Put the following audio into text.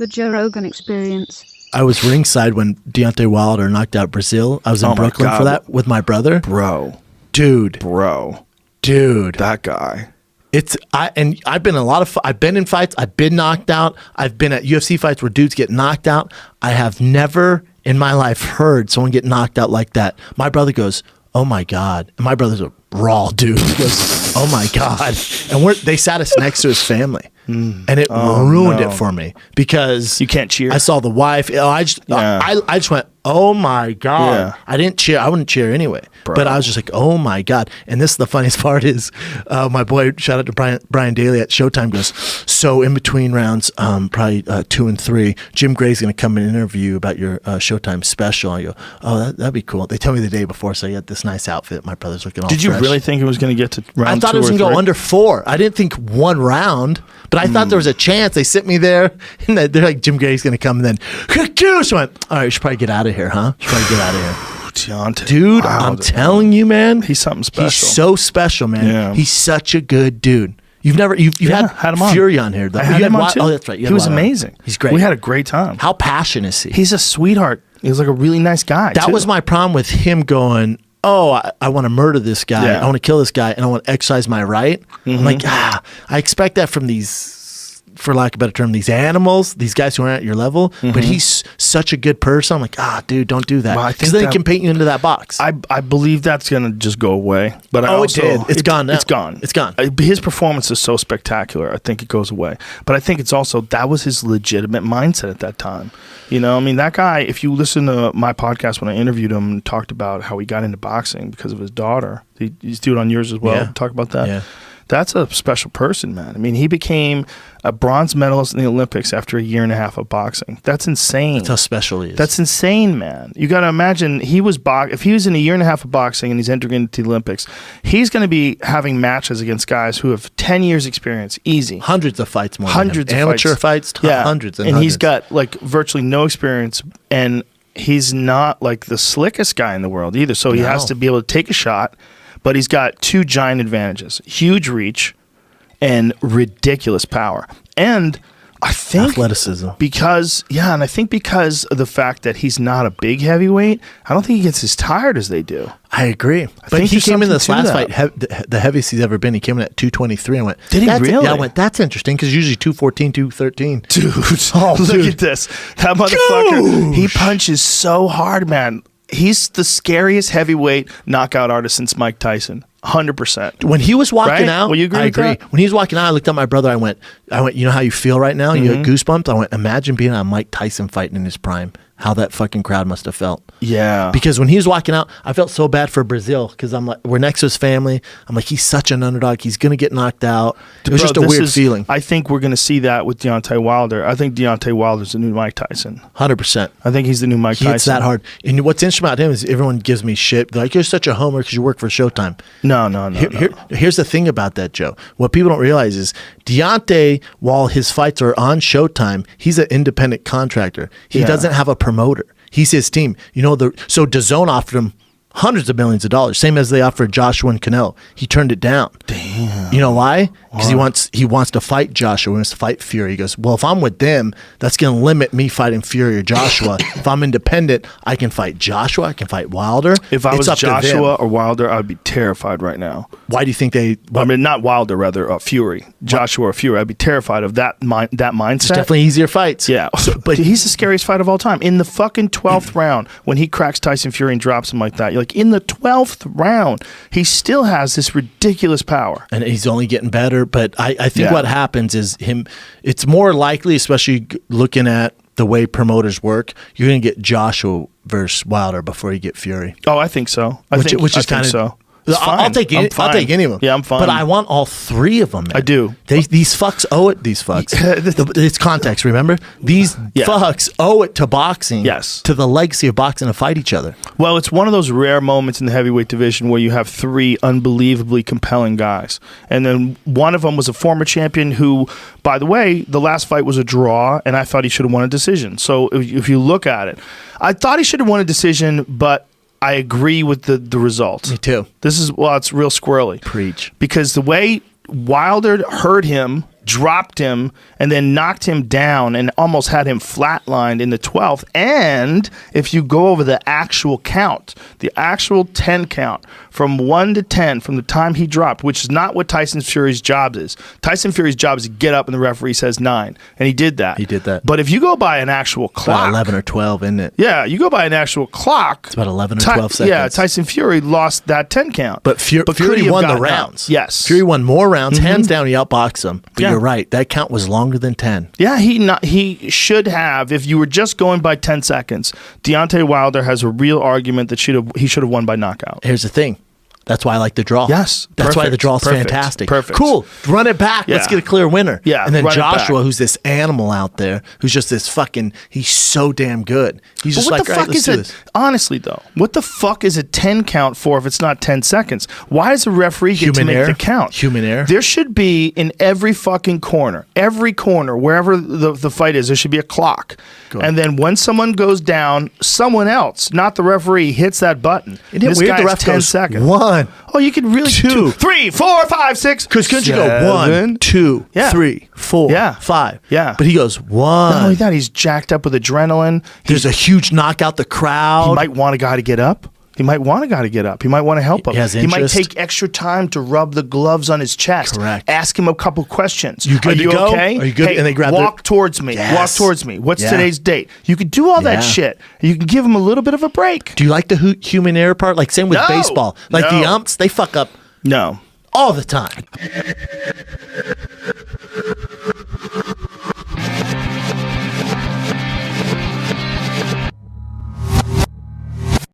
The Joe Rogan Experience. I was ringside when Deontay Wilder knocked out Breazeale. I was in Brooklyn for that with my brother. Dude. That guy. I've been I've been in fights, I've been knocked out, I've been at UFC fights where dudes get knocked out. I have never in my life heard someone get knocked out like that. My brother goes, "Oh my God." And my brother's a raw dude. He goes, "Oh my God." And they sat us next to his family. And it ruined it for me because you can't cheer. I saw the wife. I just went, "Oh my God." Yeah. I didn't cheer. I wouldn't cheer anyway. Bro. But I was just like, "Oh my God." And this, the funniest part is my boy, shout out to Brian Daly at Showtime, goes, "So in between rounds, probably 2 and 3, Jim Gray's going to come and interview about your Showtime special." I go, "Oh, that'd be cool." They tell me the day before, so you had this nice outfit. My brother's looking all Did you fresh. really think it was going to get to round 2 I thought it was going to go under 4. I didn't think 1 round, but I thought there was a chance. They sent me there, and they're like, "Jim Gray's going to come," and then, so I went, "All right, you should probably get out of here, huh? You should probably get out of here." Deontay. Dude, I'm telling you, man. He's something special. He's so special, man. Yeah. He's such a good dude. You've had him on. Fury on here. Though. I had him on too. Oh, that's right. He was amazing. He's great. We had a great time. How passionate is he? He's a sweetheart. He's like a really nice guy. That too. was my problem with him going, "Oh, I want to murder this guy. Yeah. I want to kill this guy, and I want to exercise my right." I'm like, I expect that from these, for lack of a better term, these animals, these guys who aren't at your level. But he's such a good person. I'm like, dude, don't do that. Well, I Because think then he can paint you into that box. I believe that's going to just go away. But it did. It's gone now. It's gone. It's gone. His performance is so spectacular. I think it goes away. But I think it's also, that was his legitimate mindset at that time. You know, I mean, that guy, if you listen to my podcast when I interviewed him and talked about how he got into boxing because of his daughter, he's doing it on yours as well. Yeah. Talk about that. Yeah. That's a special person, man. I mean, he became a bronze medalist in the Olympics after 1.5 years of boxing. That's insane. That's how special he is. That's insane, man. You got to imagine if he was in 1.5 years of boxing and he's entering into the Olympics, he's going to be having matches against guys who have 10 years experience, easy. Hundreds of fights more. Hundreds of amateur fights. Hundreds and he's got like virtually no experience, and he's not like the slickest guy in the world either. So he has to be able to take a shot. But he's got 2 giant advantages: huge reach and ridiculous power. And I think athleticism. Because of the fact that he's not a big heavyweight, I don't think he gets as tired as they do. I agree. But he came in this last fight, the heaviest he's ever been. He came in at 223. I went, did he really? Yeah, I went, that's interesting, because usually 214, 213. Dude, look at this. That motherfucker, he punches so hard, man. He's the scariest heavyweight knockout artist since Mike Tyson. 100%. When he was walking out, well, you agree I with agree. that? When he was walking out, I looked at my brother. I went, you know how you feel right now? You get goosebumps? I went, imagine being on Mike Tyson fighting in his prime. How that fucking crowd must have felt. Yeah. Because when he was walking out, I felt so bad for Breazeale, because I'm like, we're next to his family. I'm like, he's such an underdog. He's going to get knocked out. It was just a weird feeling. I think we're going to see that with Deontay Wilder. I think Deontay Wilder's the new Mike Tyson. 100%. I think he's the new Mike Tyson. He hits that hard. And what's interesting about him is everyone gives me shit. They're like, you're such a homer because you work for Showtime. No. Here's the thing about that, Joe. What people don't realize is Deontay, while his fights are on Showtime, he's an independent contractor. He doesn't have a promoter. He's his team. So DAZN offered him hundreds of millions of dollars, same as they offered Joshua and Canelo. He turned it down. Damn. You know why? Because he wants to fight Joshua. He wants to fight Fury. He goes, well, if I'm with them, that's going to limit me fighting Fury or Joshua. If I'm independent, I can fight Joshua. I can fight Wilder. If I was Joshua or Wilder, I'd be terrified right now. Why do you think they? I mean, not Wilder, rather Fury. Joshua or Fury. I'd be terrified of that mindset. It's definitely easier fights. Yeah, but he's the scariest fight of all time. In the fucking 12th round, when he cracks Tyson Fury and drops him like that, you're like, in the 12th round, he still has this ridiculous power, and he's only getting better. But I think what happens is it's more likely, especially looking at the way promoters work, you're going to get Joshua versus Wilder before you get Fury. Oh, I think so. Which is kind of so. I'll take any of them. Yeah, I'm fine. But I want all 3 of them, man. I do. These fucks owe it. These fucks. It's context, remember? These fucks owe it to boxing. Yes. To the legacy of boxing to fight each other. Well, it's one of those rare moments in the heavyweight division where you have 3 unbelievably compelling guys. And then one of them was a former champion who, by the way, the last fight was a draw, and I thought he should have won a decision. So if you look at it, I thought he should have won a decision, but I agree with the result. Me too. It's real squirrely. Preach. Because the way Wilder hurt him dropped him, and then knocked him down and almost had him flatlined in the 12th. And if you go over the actual count, the actual 10 count from 1 to 10 from the time he dropped, which is not what Tyson Fury's job is. Tyson Fury's job is to get up and the referee says 9. And he did that. He did that. But if you go by an actual clock. About 11 or 12, isn't it? Yeah, you go by an actual clock. It's about 11 or 12 seconds. Yeah, Tyson Fury lost that 10 count. But Fury could he have won the gotten rounds. up? Yes. Fury won more rounds. Hands down, he outboxed him. But Yeah. you're right. That count was longer than 10. Yeah, he should have. If you were just going by 10 seconds, Deontay Wilder has a real argument that he should have won by knockout. Here's the thing. That's why I like the draw. Yes, That's why the perfect, draw is perfect, fantastic. perfect. Cool. Run it back. Let's Yeah. get a clear winner. Yeah, And then run it back. Joshua, who's this animal out there, who's just this fucking, he's so damn good. He's just But what like, the all right, fuck let's is do it? this. Honestly, though, what the fuck is a 10 count for if it's not 10 seconds? Why does the referee get to Human make error? the count? Human error? There should be in every fucking corner, wherever the fight is, there should be a clock. And then when someone goes down, someone else, not the referee, hits that button. Isn't it This weird guy the has ref 10 goes seconds. 1, Oh, you could really 2, 3, 4, 5, 6. Because couldn't you go 1, 2, Yeah. 3, 4, Yeah. 5? Yeah. But he goes 1. Not only that, he's jacked up with adrenaline. There's a huge knockout the crowd. He might want a guy to get up. He might want a guy to get up. He might want to help him. He has He might interest. take extra time to rub the gloves on his chest. Correct. Ask him a couple questions. You good Are you to go? okay? Are you good? Hey, And they grab walk towards me. Yes. Walk towards me. What's Yeah. today's date? You could do all that Yeah. shit. You can give him a little bit of a break. Do you like the human error part? Like same with No. baseball. Like the No. umps, they fuck up No. all the time.